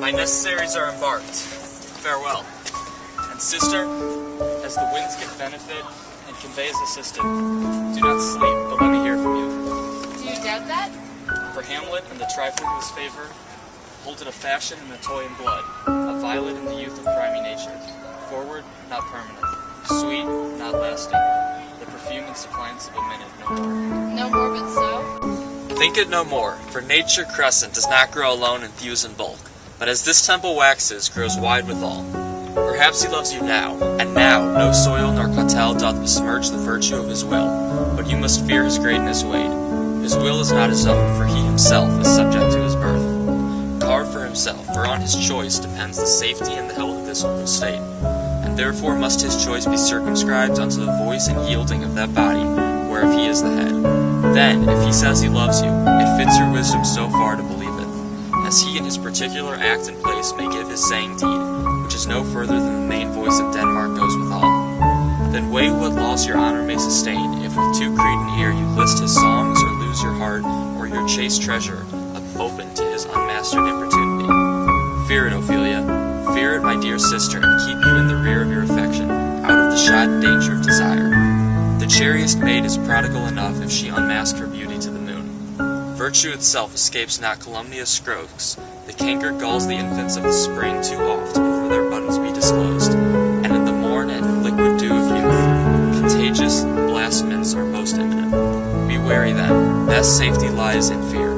My necessaries are embarked. Farewell. And sister, as the winds give benefit and conveys assisted, do not sleep, but let me hear from you. Do you doubt that? For Hamlet and the trifling of his favor, hold it a fashion and a toy in blood, a violet in the youth of primy nature, forward, not permanent, sweet, not lasting, the perfume and suppliance of a minute, no more. No more but so? Think it no more, for nature crescent does not grow alone and thews in bulk, but as this temple waxes, grows wide withal. Perhaps he loves you now, and now no soil nor cautel doth besmirch the virtue of his will, but you must fear his greatness weighed. His will is not his own, for he himself is subject to his birth. Carved for himself, for on his choice depends the safety and the health of this whole state, and therefore must his choice be circumscribed unto the voice and yielding of that body, whereof he is the head. Then, if he says he loves you, it fits your wisdom so far to believe it, as he in his particular act and place may give his saying deed, which is no further than the main voice of Denmark goes withal. Then weigh what loss your honor may sustain, if with too cretin ear you list his songs, or lose your heart, or your chaste treasure, open to his unmastered importunity. Fear it, Ophelia, fear it, my dear sister, and keep you in the rear of your affection, out of the shot and danger of desire. The chariest maid is prodigal enough if she unmask her beauty to the moon. Virtue itself escapes not calumnious strokes. The canker gulls the infants of the spring too oft before their buttons be disclosed, and in the morn and liquid dew of youth, contagious blasphements are most imminent. Be wary then, best safety lies in fear.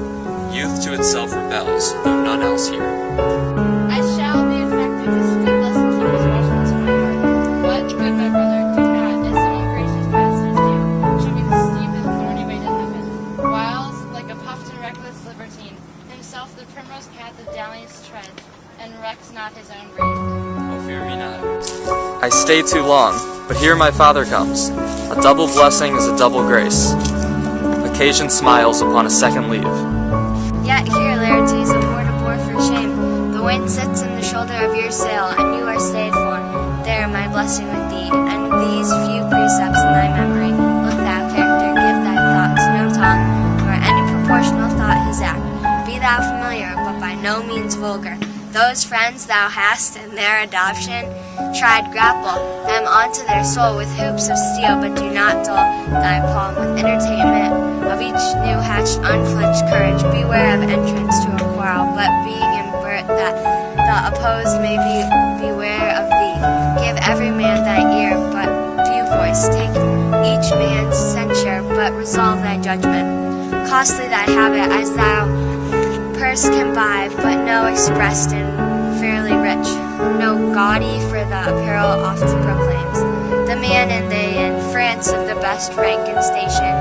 Youth to itself rebels, though none else hear. I shall be affected to sleepless and keep his watchful to my heart. But, good my brother, do not, as some ungracious pastors do, show me the steep and thorny way to heaven, whiles, like a puffed and reckless libertine, himself the primrose path of dalliance treads, and recks not his own breed. Oh, fear me not. I stay too long, but here my father comes. A double blessing is a double grace. Occasion smiles upon a second leave. Yet here, Laertes, a port a bore for shame. The wind sits in the shoulder of your sail, and you are stayed for. There, my blessing with thee, and these few precepts in thy memory. Look thou, character, give thy thoughts no tongue, nor any proportional thought his act. Be thou familiar, but by no means vulgar. Those friends thou hast in their adoption tried grapple them onto their soul with hoops of steel, but do not dull thy palm with entertainment of each new-hatched unflinched courage. Beware of entrance to a quarrel, but being in birth that the opposed may beware of thee. Give every man thy ear, but few voice. Take each man's censure, but resolve thy judgment. Costly thy habit as thou purse can buy, but no expressed and fairly rich. No gaudy, for the apparel oft proclaims. The man and they in France of the best rank and station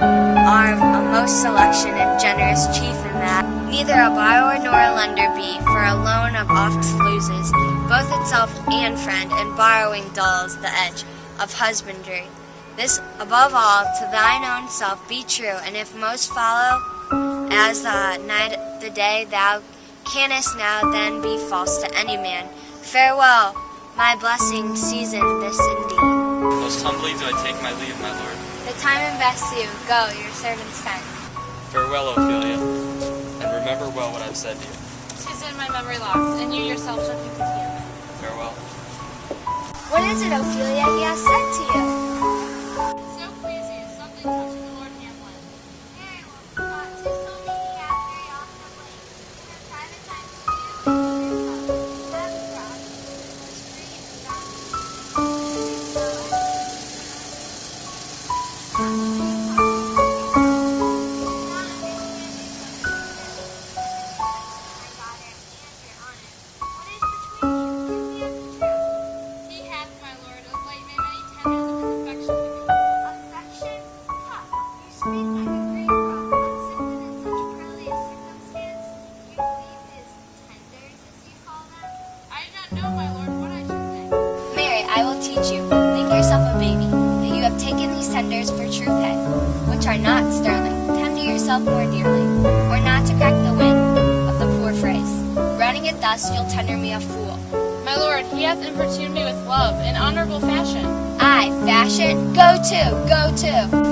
are a most selection and generous chief in that. Neither a borrower nor a lender be, for a loan of oft loses both itself and friend, and borrowing dulls the edge of husbandry. This above all to thine own self be true, and if most follow as the night the day, thou canst now then be false to any man. Farewell, my blessing season this indeed. Most humbly do I take my leave, my lord. The time invests you. Go, your servant sent. Farewell, Ophelia, and remember well what I've said to you. 'Tis in my memory locked, and you yourself shall keep the key of it. Farewell. What is it, Ophelia, he has said to you? So please you, something touching the Lord Hamlet. Very well. 'Tis told me he hath very often of late, in her private times to you and to yourself, that proud, was free and He hath, my lord, of late made many tenders of his affection to me. affection? Ha! You speak like a great rock, unsifted in such perilous circumstance. You believe his tenders, as you call them? I do not know, my lord, what I should say. Mary, I will teach you. Think yourself a baby, that you have taken these tenders for true pay, which are not sterling. Tender yourself more dearly, or not to crack the wind of the poor phrase. Running it thus, you'll tender me a fool. My lord, he hath importuned me with love, in honorable fashion. Aye, fashion, go to.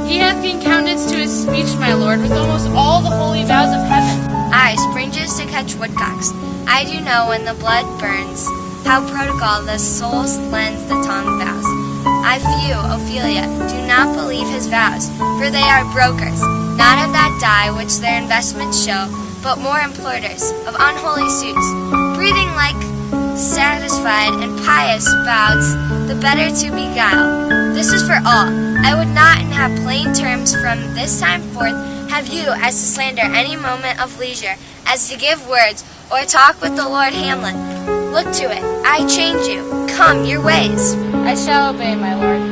He hath given countenance to his speech, my lord, with almost all the holy vows of heaven. Aye, springes to catch woodcocks. I do know when the blood burns, how prodigal the soul lends the tongue vows. I few, Ophelia, do not believe his vows, for they are brokers, not of that dye which their investments show, but more implorers of unholy suits, breathing like satisfied and pious bouts, the better to beguile. This is for all. I would not have plain terms from this time forth have you as to slander any moment of leisure, as to give words, or talk with the Lord Hamlet. Look to it, I change you. Come, your ways. I shall obey, my lord.